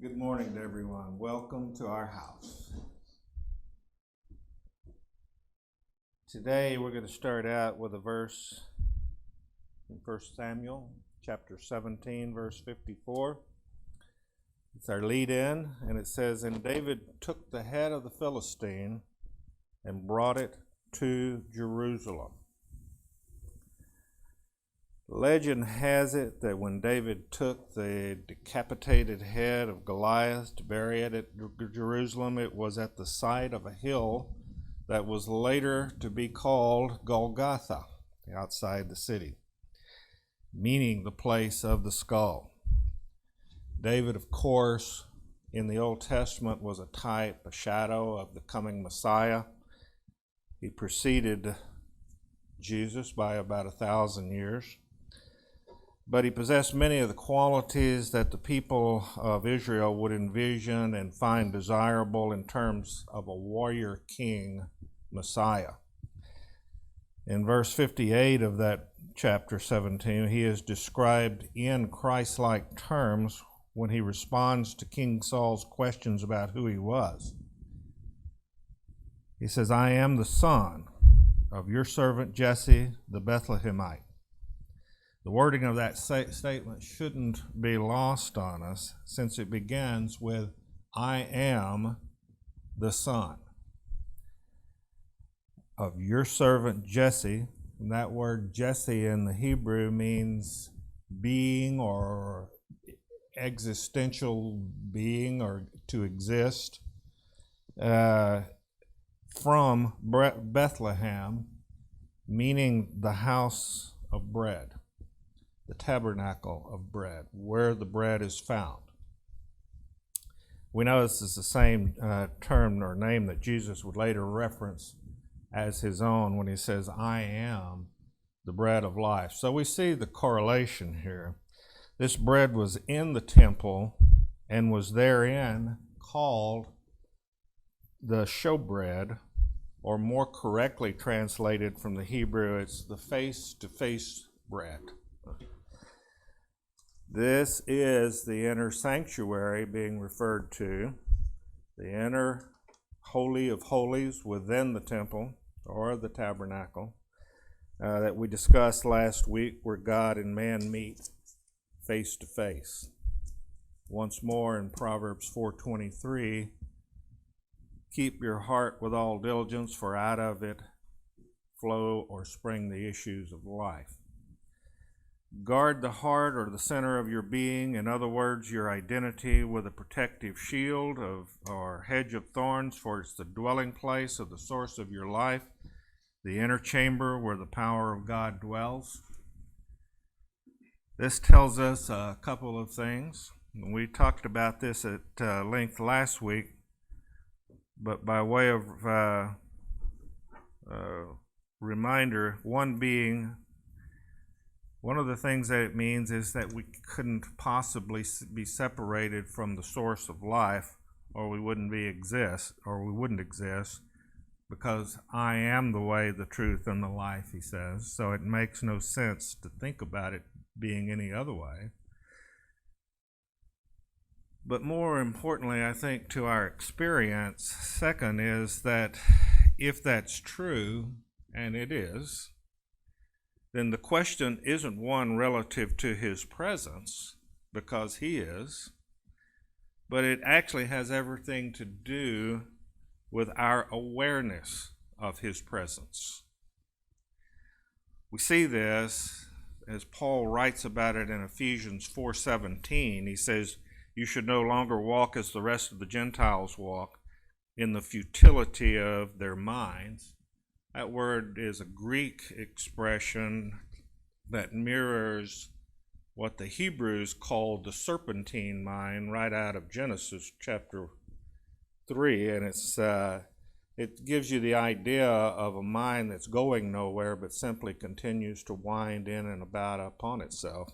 Good morning to everyone. Welcome to our house. Today we're going to start out with a verse in 1 Samuel chapter 17, verse 54. It's our lead-in, and it says, "And David took the head of the Philistine and brought it to Jerusalem." Legend has it that when David took the decapitated head of Goliath to bury it at Jerusalem, it was at the site of a hill that was later to be called Golgotha, outside the city, meaning the place of the skull. David, of course, in the Old Testament was a type, a shadow of the coming Messiah. He preceded Jesus by about 1,000 years. But he possessed many of the qualities that the people of Israel would envision and find desirable in terms of a warrior king Messiah. In verse 58 of that chapter 17, he is described in Christ-like terms when he responds to King Saul's questions about who he was. He says, "I am the son of your servant Jesse the Bethlehemite." The wording of that statement shouldn't be lost on us, since it begins with, "I am the son of your servant Jesse." And that word Jesse in the Hebrew means being or existential being or to exist, from Bethlehem, meaning the house of bread. The tabernacle of bread, where the bread is found. We know this is the same term or name that Jesus would later reference as his own when he says, "I am the bread of life." So we see the correlation here. This bread was in the temple and was therein called the showbread, or more correctly translated from the Hebrew, it's the face-to-face bread. This is the inner sanctuary being referred to, the inner holy of holies within the temple or the tabernacle that we discussed last week, where God and man meet face to face. Once more in Proverbs 4:23, "Keep your heart with all diligence, for out of it flow or spring the issues of life." Guard the heart, or the center of your being, in other words, your identity, with a protective shield or hedge of thorns, for it's the dwelling place of the source of your life, the inner chamber where the power of God dwells. This tells us a couple of things. We talked about this at length last week, but by way of reminder, one of the things that it means is that we couldn't possibly be separated from the source of life, or we wouldn't exist, because I am the way, the truth, and the life, he says. So it makes no sense to think about it being any other way. But more importantly, I think, to our experience, second, is that if that's true, and it is, then the question isn't one relative to his presence, because he is, but it actually has everything to do with our awareness of his presence. We see this as Paul writes about it in Ephesians 4:17. He says, "You should no longer walk as the rest of the Gentiles walk, in the futility of their minds." That word is a Greek expression that mirrors what the Hebrews called the serpentine mind right out of Genesis chapter 3. And it gives you the idea of a mind that's going nowhere but simply continues to wind in and about upon itself.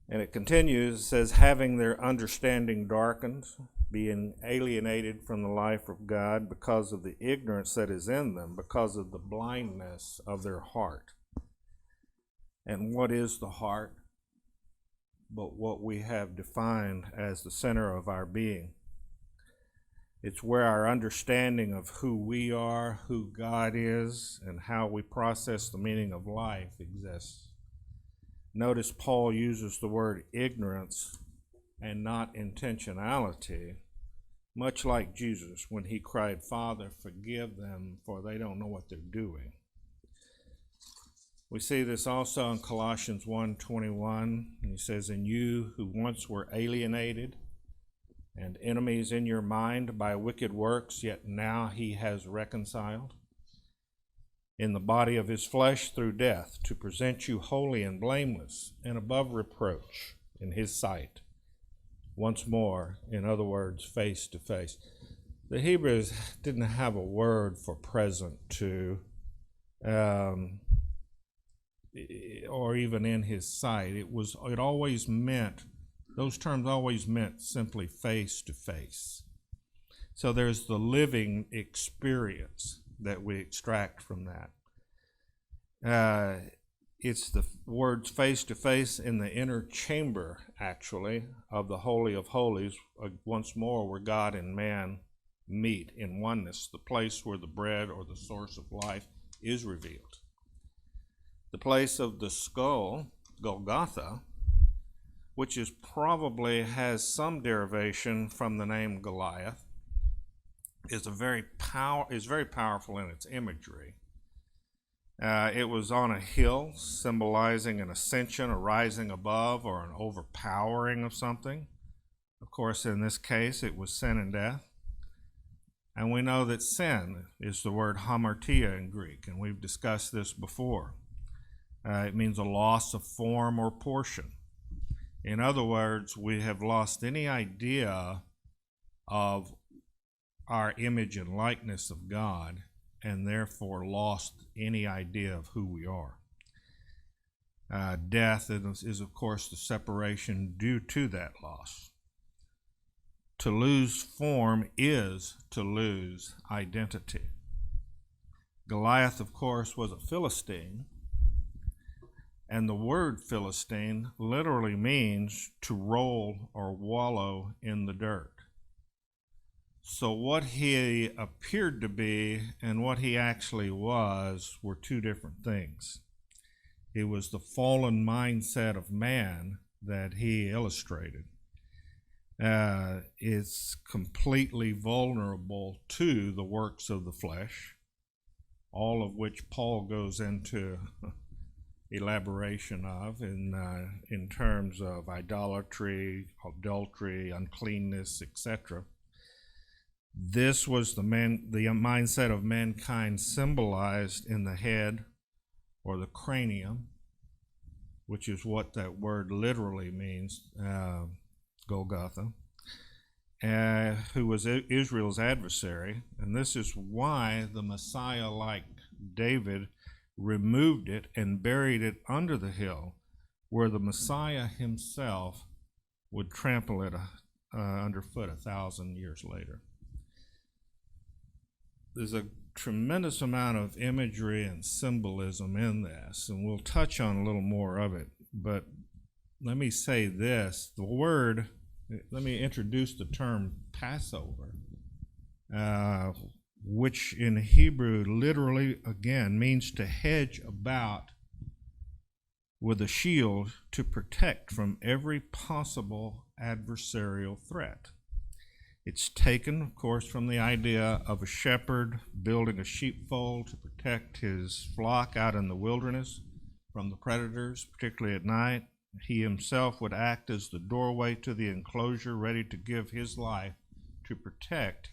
And it continues, it says, "having their understanding darkened, being alienated from the life of God because of the ignorance that is in them, because of the blindness of their heart." And what is the heart? but what we have defined as the center of our being. It's where our understanding of who we are, who God is, and how we process the meaning of life exists. Notice Paul uses the word ignorance and not intentionality, much like Jesus when he cried, "Father, forgive them, for they don't know what they're doing." We see this also in Colossians 1:21. He says, "And you who once were alienated and enemies in your mind by wicked works, yet now he has reconciled in the body of his flesh through death, to present you holy and blameless and above reproach in his sight." Once more, in other words, face to face. The Hebrews didn't have a word for present to, or even in his sight. It always meant, those terms always meant simply face to face. So there's the living experience that we extract from that. It's the words face to face in the inner chamber, actually, of the Holy of Holies, once more, where God and man meet in oneness, the place where the bread or the source of life is revealed. The place of the skull, Golgotha, which is probably has some derivation from the name Goliath, is very powerful in its imagery. It was on a hill, symbolizing an ascension, a rising above, or an overpowering of something. Of course, in this case, it was sin and death. And we know that sin is the word hamartia in Greek, and we've discussed this before. It means a loss of form or portion. In other words, we have lost any idea of our image and likeness of God, and therefore lost any idea of who we are. Death is, of course, the separation due to that loss. To lose form is to lose identity. Goliath, of course, was a Philistine, and the word Philistine literally means to roll or wallow in the dirt. So what he appeared to be and what he actually was were two different things. It was the fallen mindset of man that he illustrated. It's completely vulnerable to the works of the flesh, all of which Paul goes into elaboration of in terms of idolatry, adultery, uncleanness, etc. This was the mindset of mankind symbolized in the head or the cranium, which is what that word literally means, Golgotha, who was Israel's adversary. And this is why the Messiah, like David, removed it and buried it under the hill, where the Messiah himself would trample it underfoot 1,000 years later. There's a tremendous amount of imagery and symbolism in this, and we'll touch on a little more of it. But let me say this, let me introduce the term Passover, which in Hebrew literally, again, means to hedge about with a shield to protect from every possible adversarial threat. It's taken, of course, from the idea of a shepherd building a sheepfold to protect his flock out in the wilderness from the predators, particularly at night. He himself would act as the doorway to the enclosure, ready to give his life to protect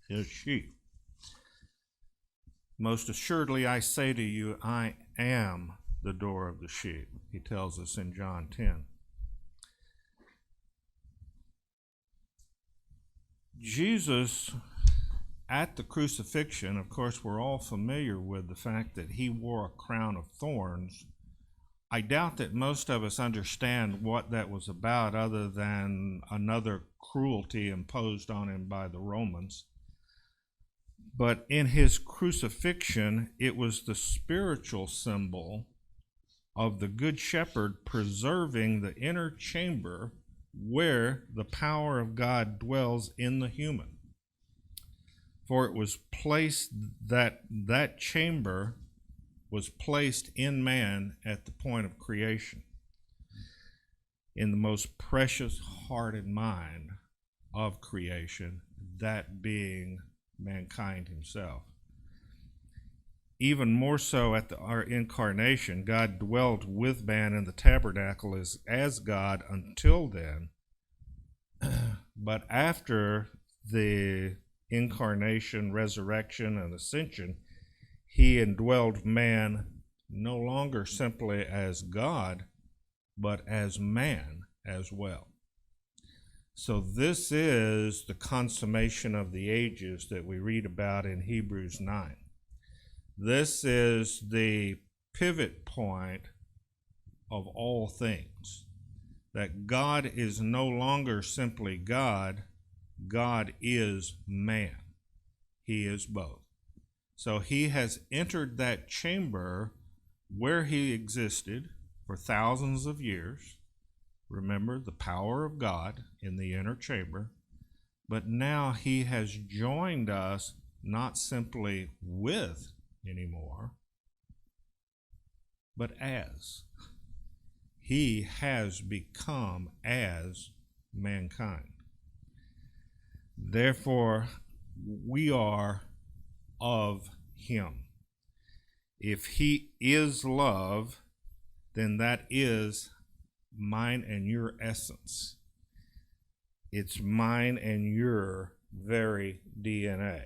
his sheep. Most assuredly, I say to you, I am the door of the sheep, he tells us in John 10. Jesus, at the crucifixion, of course, we're all familiar with the fact that he wore a crown of thorns. I doubt that most of us understand what that was about, other than another cruelty imposed on him by the Romans. But in his crucifixion, it was the spiritual symbol of the Good Shepherd preserving the inner chamber where the power of God dwells in the human. For it was placed that chamber was placed in man at the point of creation, in the most precious heart and mind of creation, that being mankind himself. Even more so at our incarnation, God dwelt with man in the tabernacle as God until then. But after the incarnation, resurrection, and ascension, he indwelled man no longer simply as God, but as man as well. So this is the consummation of the ages that we read about in Hebrews 9. This is the pivot point of all things, that God is no longer simply God, God is man. He is both. So he has entered that chamber where he existed for thousands of years. Remember the power of God in the inner chamber. But now he has joined us not simply with anymore, but as. He has become as mankind. Therefore, we are of him. If he is love, then that is mine and your essence. It's mine and your very DNA.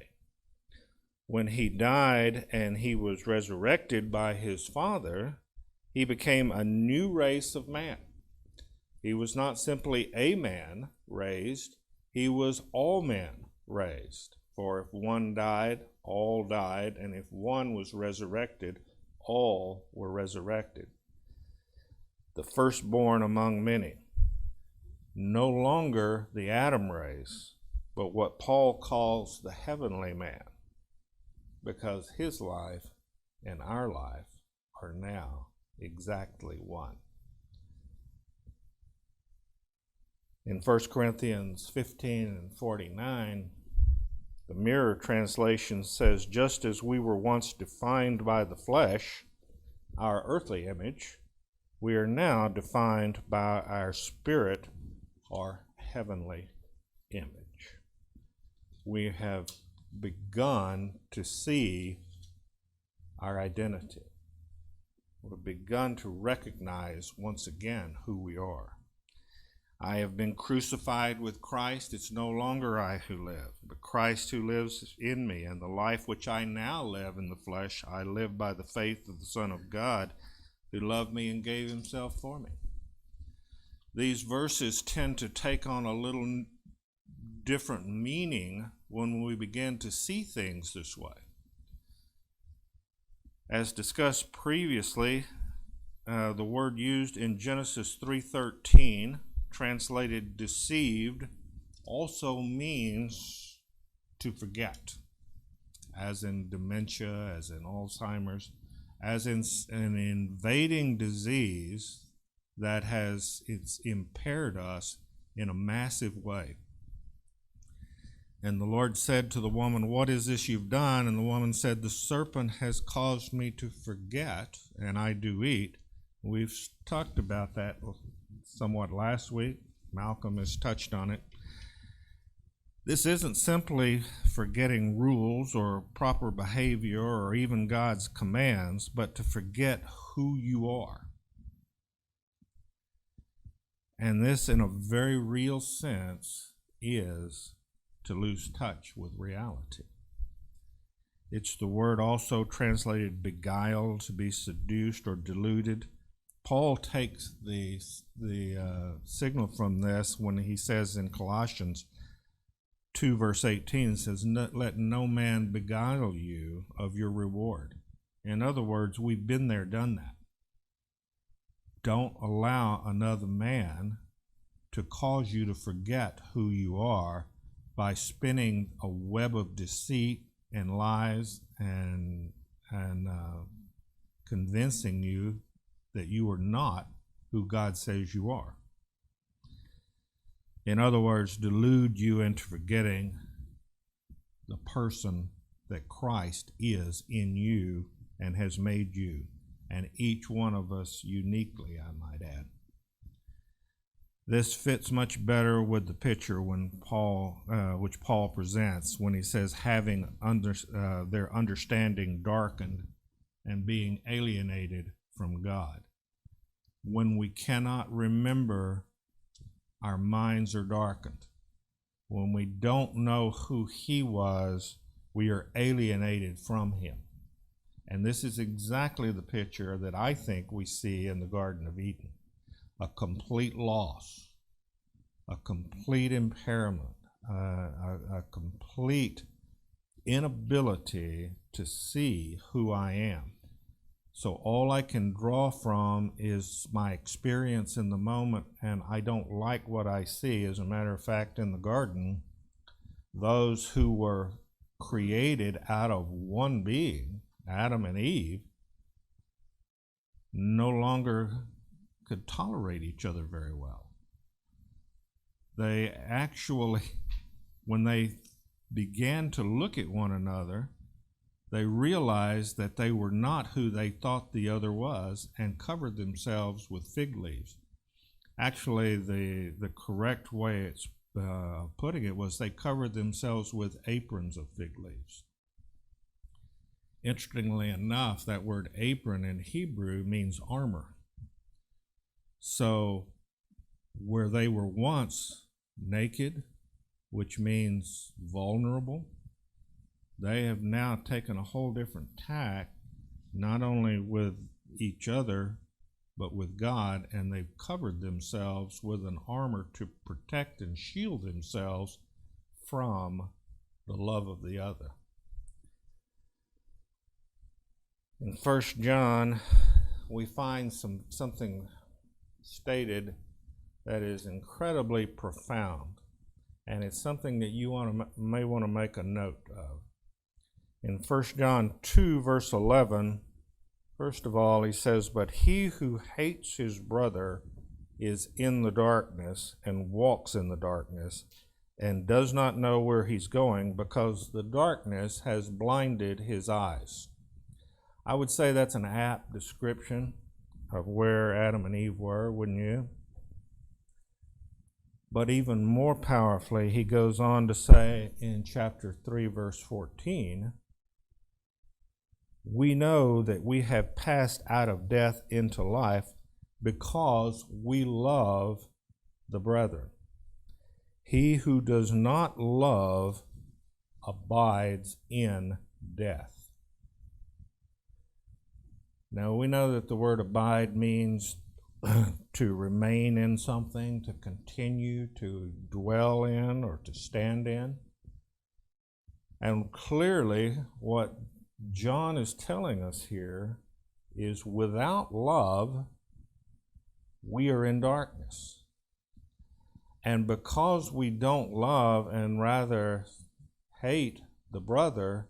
When he died and he was resurrected by his Father, he became a new race of man. He was not simply a man raised, he was all men raised. For if one died, all died, and if one was resurrected, all were resurrected. The firstborn among many. No longer the Adam race, but what Paul calls the heavenly man, because his life and our life are now exactly one. In 1 Corinthians 15 and 49, the Mirror translation says, just as we were once defined by the flesh, our earthly image, we are now defined by our spirit, our heavenly image. We have begun to see our identity. We've begun to recognize once again who we are. I have been crucified with Christ. It's no longer I who live, but Christ who lives in me. And the life which I now live in the flesh, I live by the faith of the Son of God, who loved me and gave himself for me. These verses tend to take on a little different meaning when we begin to see things this way. As discussed previously, the word used in Genesis 3:13, translated deceived, also means to forget, as in dementia, as in Alzheimer's, as in an invading disease that it's impaired us in a massive way. And the Lord said to the woman, what is this you've done? And the woman said, the serpent has caused me to forget, and I do eat. We've talked about that somewhat last week. Malcolm has touched on it. This isn't simply forgetting rules or proper behavior or even God's commands, but to forget who you are. And this, in a very real sense, is to lose touch with reality. It's the word also translated beguiled, to be seduced or deluded. Paul takes the signal from this when he says in Colossians 2 verse 18, says, let no man beguile you of your reward. In other words, we've been there, done that. Don't allow another man to cause you to forget who you are by spinning a web of deceit and lies and convincing you that you are not who God says you are. In other words, delude you into forgetting the person that Christ is in you and has made you, and each one of us uniquely, I might add. This fits much better with the picture which Paul presents when he says, having their understanding darkened and being alienated from God. When we cannot remember, our minds are darkened. When we don't know who he was, we are alienated from him. And this is exactly the picture that I think we see in the Garden of Eden. A complete loss, a complete impairment, a complete inability to see who I am. So all I can draw from is my experience in the moment, and I don't like what I see. As a matter of fact, in the garden, those who were created out of one being, Adam and Eve, no longer could tolerate each other very well. They actually, when they began to look at one another, they realized that they were not who they thought the other was and covered themselves with fig leaves. Actually, the correct way it's putting it was they covered themselves with aprons of fig leaves. Interestingly enough, that word apron in Hebrew means armor. So where they were once naked, which means vulnerable, they have now taken a whole different tack, not only with each other, but with God, and they've covered themselves with an armor to protect and shield themselves from the love of the other. In 1 John, we find something stated that is incredibly profound, and it's something that you may want to make a note of. In 1 John 2, verse 11, first of all, he says, "But he who hates his brother is in the darkness and walks in the darkness and does not know where he's going because the darkness has blinded his eyes." I would say that's an apt description of where Adam and Eve were, wouldn't you? But even more powerfully, he goes on to say in chapter 3, verse 14, "We know that we have passed out of death into life because we love the brethren. He who does not love abides in death." Now, we know that the word abide means to remain in something, to continue, to dwell in, or to stand in. And clearly, what John is telling us here is without love, we are in darkness. And because we don't love and rather hate the brother,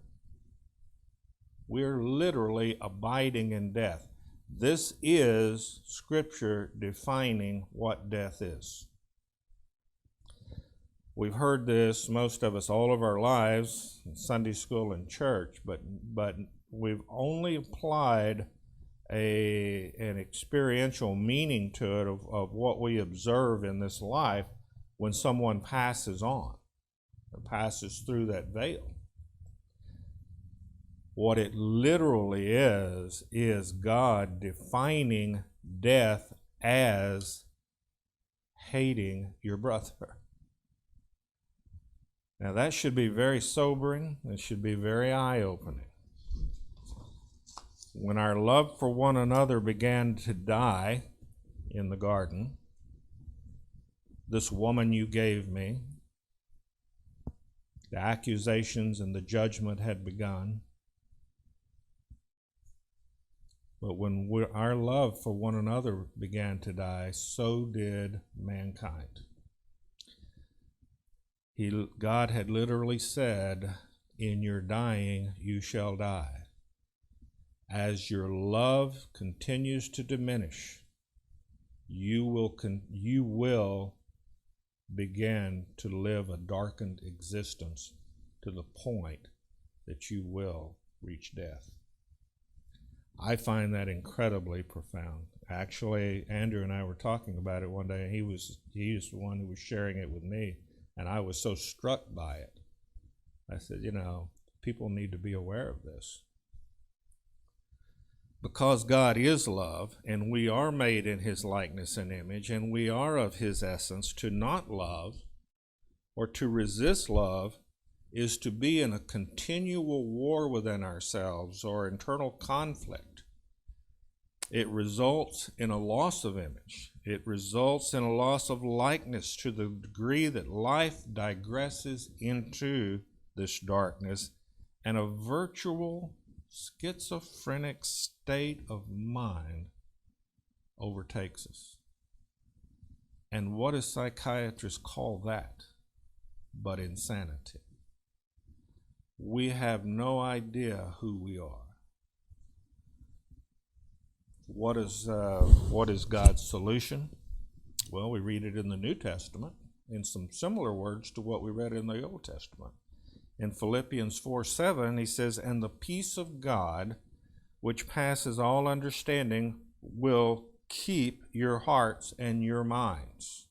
we're literally abiding in death. This is Scripture defining what death is. We've heard this, most of us, all of our lives, in Sunday school and church, but we've only applied an experiential meaning to it of what we observe in this life when someone passes on or passes through that veil. What it literally is God defining death as hating your brother. Now that should be very sobering. It should be very eye-opening. When our love for one another began to die in the garden, this woman you gave me, the accusations and the judgment had begun. But when our love for one another began to die, so did mankind. God had literally said, "In your dying, you shall die." As your love continues to diminish, you will begin to live a darkened existence to the point that you will reach death. I find that incredibly profound. Actually, Andrew and I were talking about it one day, and he was the one who was sharing it with me, and I was so struck by it. I said, people need to be aware of this. Because God is love, and we are made in his likeness and image, and we are of his essence, to not love or to resist love is to be in a continual war within ourselves or internal conflict. It results in a loss of image. It results in a loss of likeness to the degree that life digresses into this darkness, and a virtual schizophrenic state of mind overtakes us. And what does psychiatrists call that but insanity? We have no idea who we are. What is God's solution? Well, we read it in the New Testament in some similar words to what we read in the Old Testament. In Philippians 4:7, he says, "And the peace of God, which passes all understanding, will keep your hearts and your minds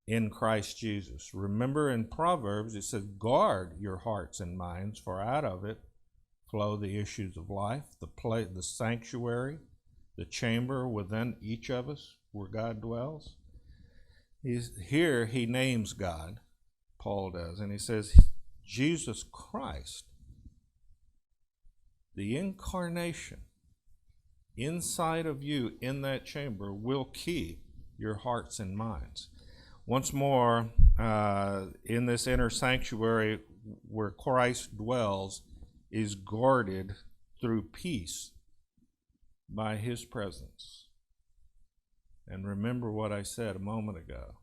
in Christ Jesus." Remember in Proverbs, it says, "Guard your hearts and minds, for out of it flow the issues of life," the sanctuary, the chamber within each of us where God dwells. Here he names God, Paul does, and he says, Jesus Christ, the incarnation inside of you in that chamber, will keep your hearts and minds. Once more, in this inner sanctuary where Christ dwells, is guarded through peace by his presence. And remember what I said a moment ago.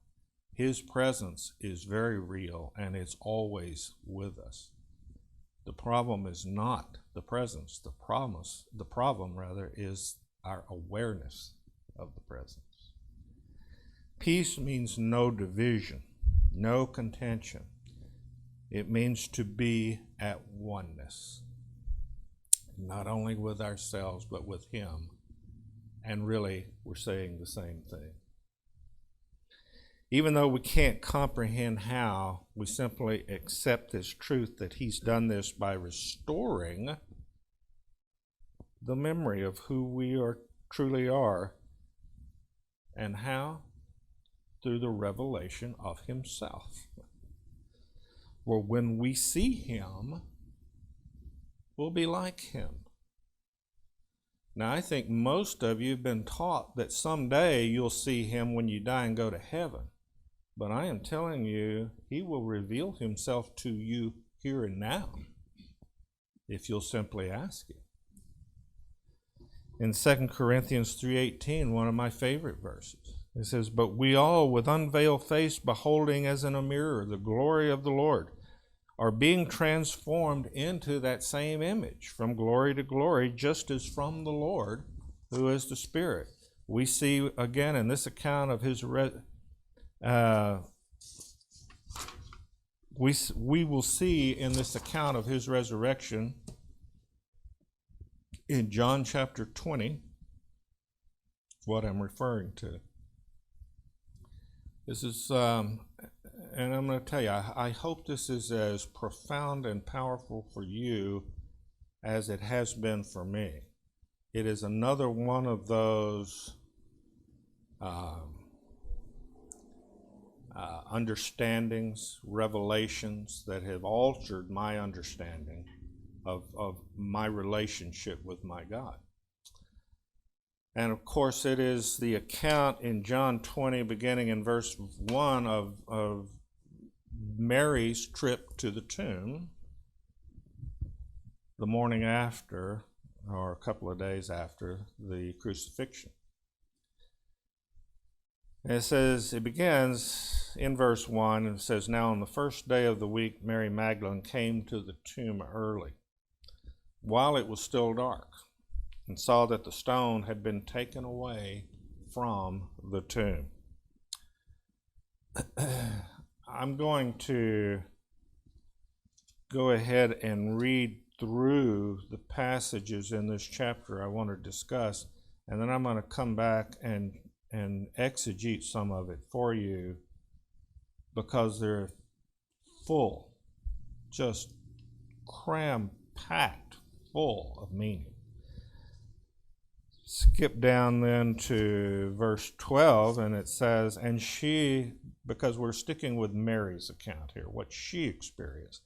His presence is very real, and it's always with us. The problem is not the presence. The problem is our awareness of the presence. Peace means no division, no contention. It means to be at oneness, not only with ourselves, but with him. And really, we're saying the same thing. Even though we can't comprehend how, we simply accept this truth that he's done this by restoring the memory of who we truly are. And how? Through the revelation of himself. Where when we see him, we'll be like him. Now, I think most of you have been taught that someday you'll see him when you die and go to heaven. But I am telling you, he will reveal himself to you here and now, if you'll simply ask him. In 2 Corinthians 3:18, one of my favorite verses, it says, "But we all, with unveiled face, beholding as in a mirror the glory of the Lord, are being transformed into that same image, from glory to glory, just as from the Lord, who is the Spirit." We see again in this account of his we will see in this account of his resurrection in John chapter 20 what I'm referring to. This is, and I'm going to tell you, I hope this is as profound and powerful for you as it has been for me. It is another one of those understandings, revelations that have altered my understanding of my relationship with my God. And of course, it is the account in John 20, beginning in verse 1, of Mary's trip to the tomb the morning after, or a couple of days after, the crucifixion. And it begins in verse 1, and it says, "Now on the first day of the week, Mary Magdalene came to the tomb early, while it was still dark, and saw that the stone had been taken away from the tomb. I'm going to go ahead and read through the passages in this chapter I want to discuss, and then I'm going to come back and exegete some of it for you, because they're full, just cram-packed full of meaning. Skip down then to verse 12, and it says, and she, because we're sticking with Mary's account here, what she experienced,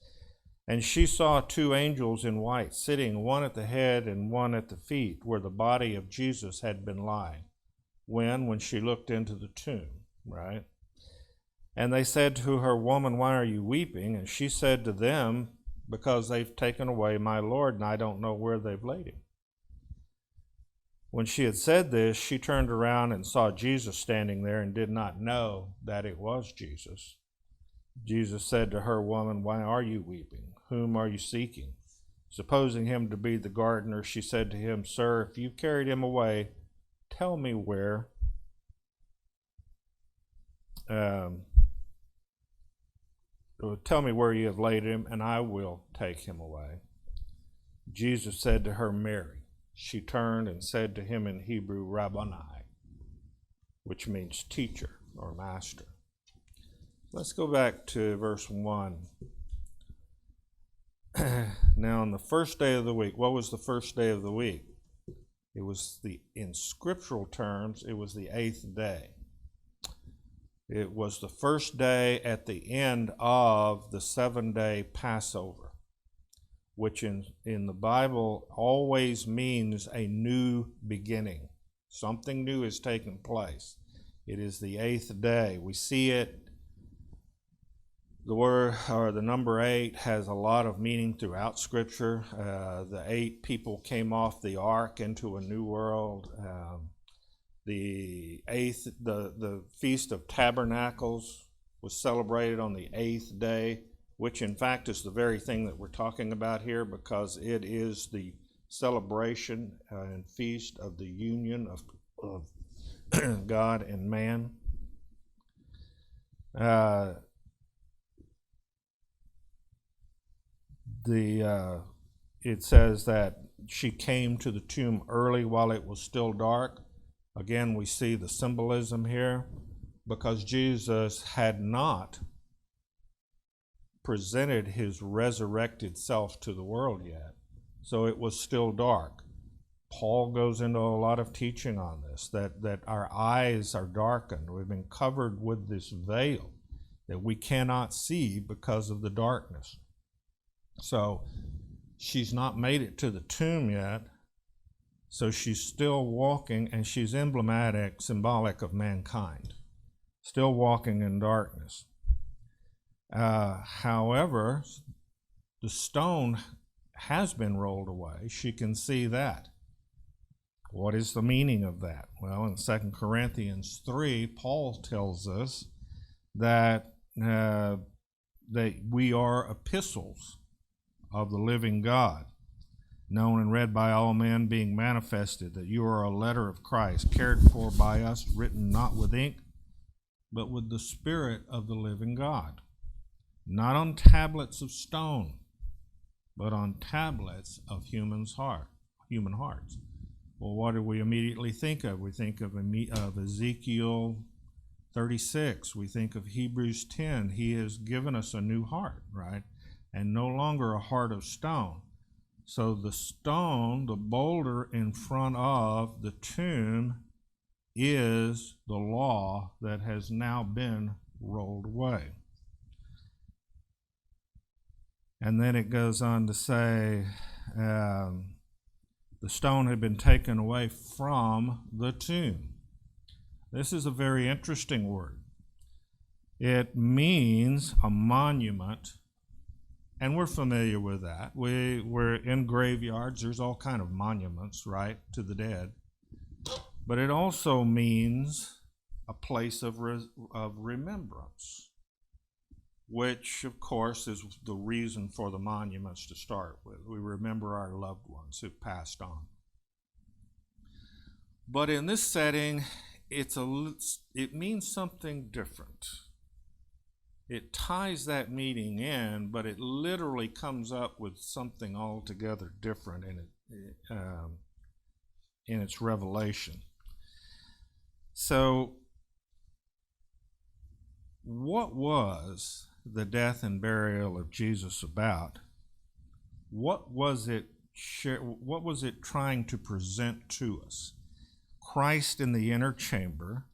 and she saw two angels in white sitting, one at the head and one at the feet, where the body of Jesus had been lying, when she looked into the tomb, right? And they said to her, woman, why are you weeping? And she said to them, because they've taken away my Lord, and I don't know where they've laid him. When she had said this, she turned around and saw Jesus standing there and did not know that it was Jesus. Jesus said to her, woman, why are you weeping? Whom are you seeking? Supposing him to be the gardener, she said to him, sir, if you carried him away, tell me where. Tell me where you have laid him, and I will take him away. Jesus said to her, Mary. She turned and said to him in Hebrew, Rabboni, which means teacher or master. Let's go back to verse 1. Now, on the first day of the week, what was the first day of the week? It was in scriptural terms, it was the 8th day. It was the first day at the end of the 7-day Passover, which in the Bible always means a new beginning. Something new has taken place. It is the 8th day. We see it. The word, or the number 8, has a lot of meaning throughout Scripture. The 8 people came off the ark into a new world. The Feast of Tabernacles was celebrated on the 8th day, which in fact is the very thing that we're talking about here, because it is the celebration and feast of the union of God and man. It says that she came to the tomb early while it was still dark. Again, we see the symbolism here, because Jesus had not presented his resurrected self to the world yet, so it was still dark. Paul goes into a lot of teaching on this, that our eyes are darkened. We've been covered with this veil that we cannot see because of the darkness. So she's not made it to the tomb yet, so she's still walking, and she's symbolic of mankind, still walking in darkness. However, the stone has been rolled away. She can see that. What is the meaning of that? Well, in 2 Corinthians 3, Paul tells us that we are epistles of the living God, known and read by all men, being manifested, that you are a letter of Christ, cared for by us, written not with ink, but with the Spirit of the living God, not on tablets of stone, but on tablets of human hearts. Well, what do we immediately think of? We think of Ezekiel 36. We think of Hebrews 10. He has given us a new heart, right? And no longer a heart of stone. So the stone, the boulder in front of the tomb, is the law that has now been rolled away. And then it goes on to say, the stone had been taken away from the tomb. This is a very interesting word. It means a monument, and we're familiar with that. We're in graveyards. There's all kind of monuments, right, to the dead. But it also means a place of remembrance, which, of course, is the reason for the monuments to start with. We remember our loved ones who passed on. But in this setting, it means something different. It ties that meeting in, but it literally comes up with something altogether different in its revelation. So, what was the death and burial of Jesus about? What was it trying to present to us? Christ in the inner chamber,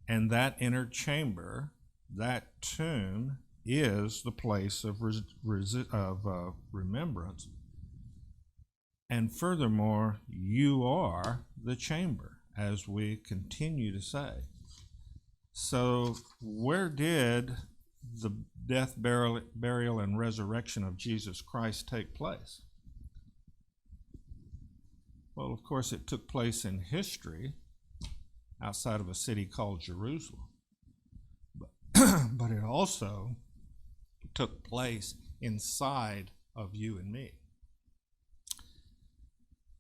and that inner chamber, that tomb, is the place of remembrance. And furthermore, you are the chamber, as we continue to say. So where did the death, burial, and resurrection of Jesus Christ take place? Well, of course, it took place in history outside of a city called Jerusalem. But it also took place inside of you and me.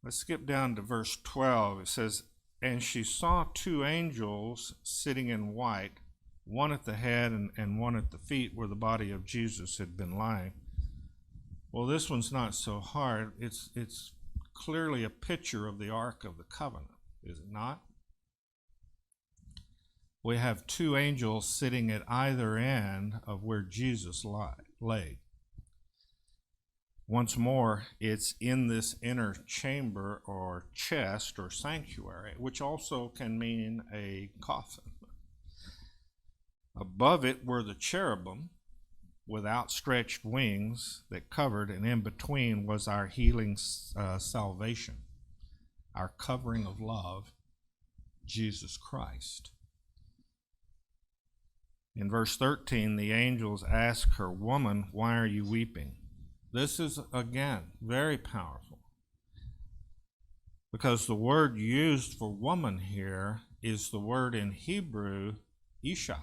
Let's skip down to verse 12. It says, "And she saw two angels sitting in white, one at the head and one at the feet where the body of Jesus had been lying." Well, this one's not so hard. It's clearly a picture of the Ark of the Covenant, is it not? We have two angels sitting at either end of where Jesus lay. Once more, it's in this inner chamber or chest or sanctuary, which also can mean a coffin. Above it were the cherubim with outstretched wings that covered, and in between was our healing salvation, our covering of love, Jesus Christ. In verse 13, the angels ask her, "Woman, why are you weeping?" This is, again, very powerful, because the word used for woman here is the word in Hebrew, Isha.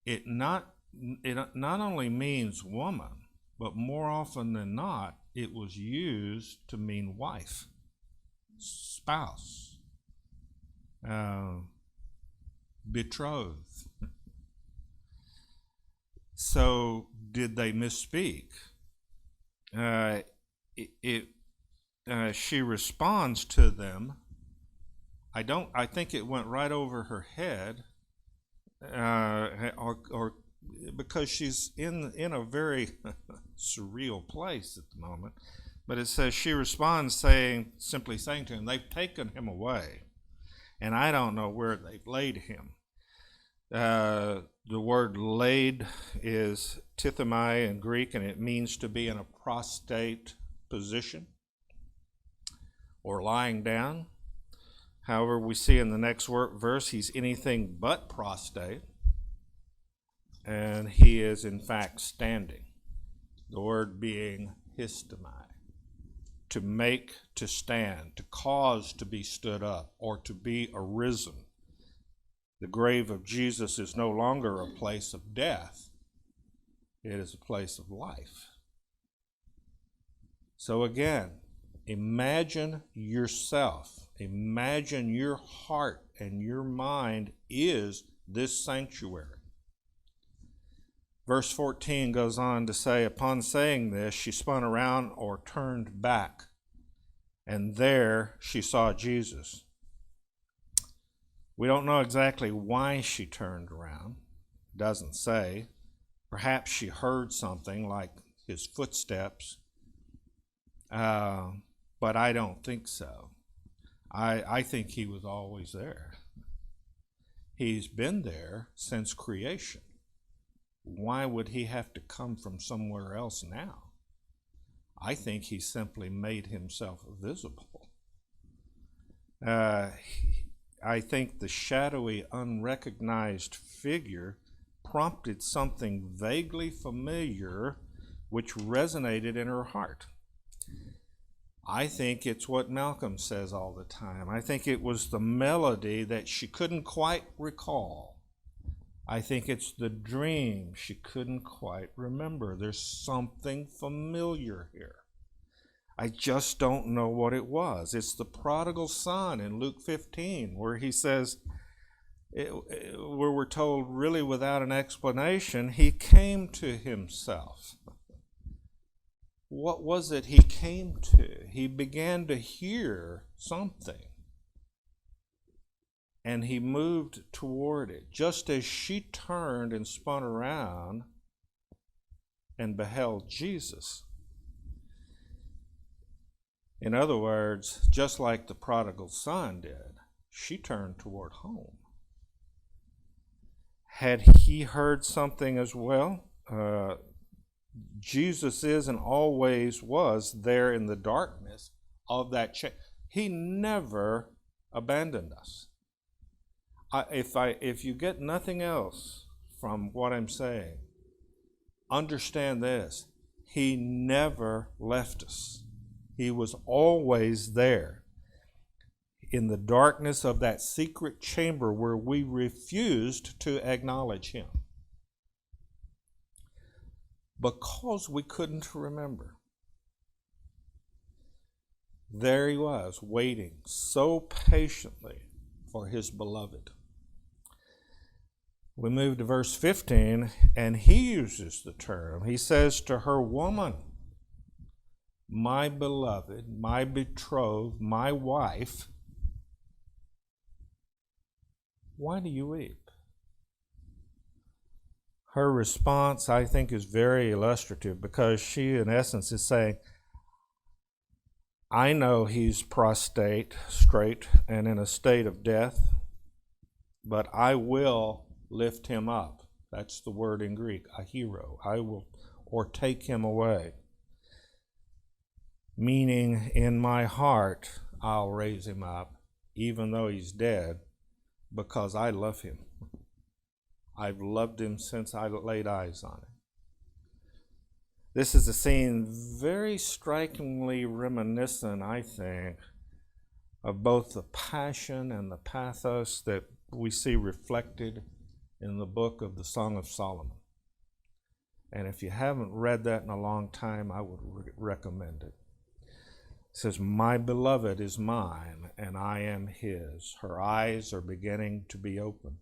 It not only means woman, but more often than not, it was used to mean wife, spouse, betrothed. So, did they misspeak? She responds to them. I think it went right over her head, or because she's in a very surreal place at the moment. But it says she responds simply saying to him, "They've taken him away, and I don't know where they've laid him." The word laid is tithomai in Greek, and it means to be in a prostrate position or lying down. However, we see in the next verse, he's anything but prostrate, and he is in fact standing. The word being histomai, to make to stand, to cause to be stood up, or to be arisen. The grave of Jesus is no longer a place of death. It is a place of life. So again, imagine yourself. Imagine your heart and your mind is this sanctuary. Verse 14 goes on to say, "Upon saying this, she spun around or turned back, and there she saw Jesus." We don't know exactly why she turned around. It doesn't say. Perhaps she heard something like his footsteps, but I don't think so. I think he was always there. He's been there since creation. Why would he have to come from somewhere else now? I think he simply made himself visible. I think the shadowy, unrecognized figure prompted something vaguely familiar which resonated in her heart. I think it's what Malcolm says all the time. I think it was the melody that she couldn't quite recall. I think it's the dream she couldn't quite remember. There's something familiar here. I just don't know what it was. It's the prodigal son in Luke 15 where he says, where we're told really without an explanation, he came to himself. What was it he came to? He began to hear something. And he moved toward it. Just as she turned and spun around and beheld Jesus. In other words, just like the prodigal son did, she turned toward home. Had he heard something as well? Jesus is and always was there in the darkness of that change. He never abandoned us. If you get nothing else from what I'm saying, understand this. He never left us. He was always there in the darkness of that secret chamber where we refused to acknowledge him because we couldn't remember. There he was, waiting so patiently for his beloved. We move to verse 15, and he uses the term. He says to her, "Woman, my beloved, my betrothed, my wife, why do you weep?" Her response, I think, is very illustrative because she, in essence, is saying, I know he's prostrate, and in a state of death, but I will lift him up. That's the word in Greek, a hero. I will, or take him away. Meaning, in my heart, I'll raise him up, even though he's dead, because I love him. I've loved him since I laid eyes on him. This is a scene very strikingly reminiscent, I think, of both the passion and the pathos that we see reflected in the book of the Song of Solomon. And if you haven't read that in a long time, I would recommend it. It says, "My beloved is mine, and I am his." Her eyes are beginning to be open.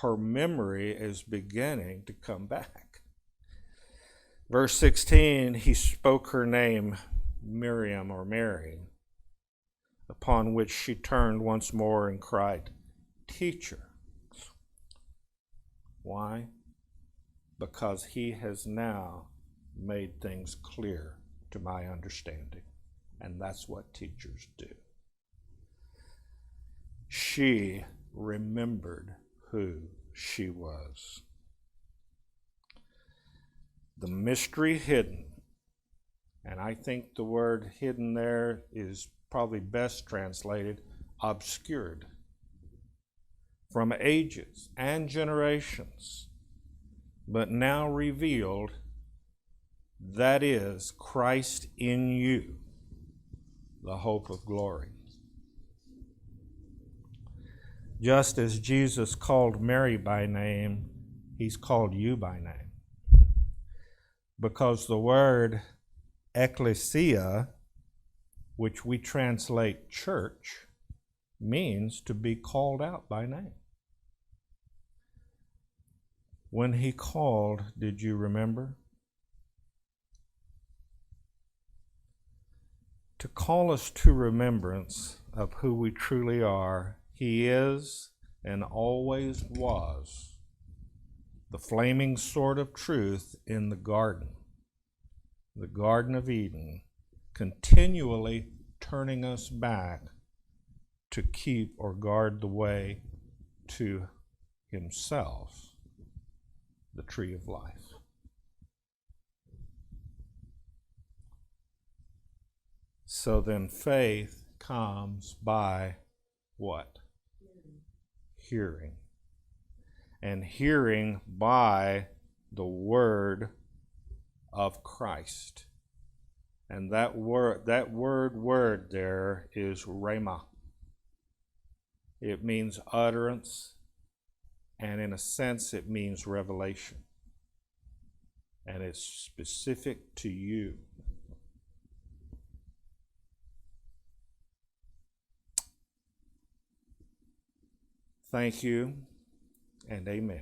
Her memory is beginning to come back. Verse 16, he spoke her name, Miriam or Mary, upon which she turned once more and cried, "Teacher." Why? Because he has now made things clear to my understanding. And that's what teachers do. She remembered who she was. The mystery hidden, and I think the word hidden there is probably best translated obscured, from ages and generations, but now revealed, that is Christ in you, the hope of glory. Just as Jesus called Mary by name, he's called you by name. Because the word ecclesia, which we translate church, means to be called out by name. When he called, did you remember? To call us to remembrance of who we truly are, he is and always was the flaming sword of truth in the Garden of Eden, continually turning us back to keep or guard the way to himself, the tree of life. So then faith comes by what? Hearing. And hearing by the word of Christ. And that word there is rhema. It means utterance, and in a sense it means revelation. And it's specific to you. Thank you, and amen.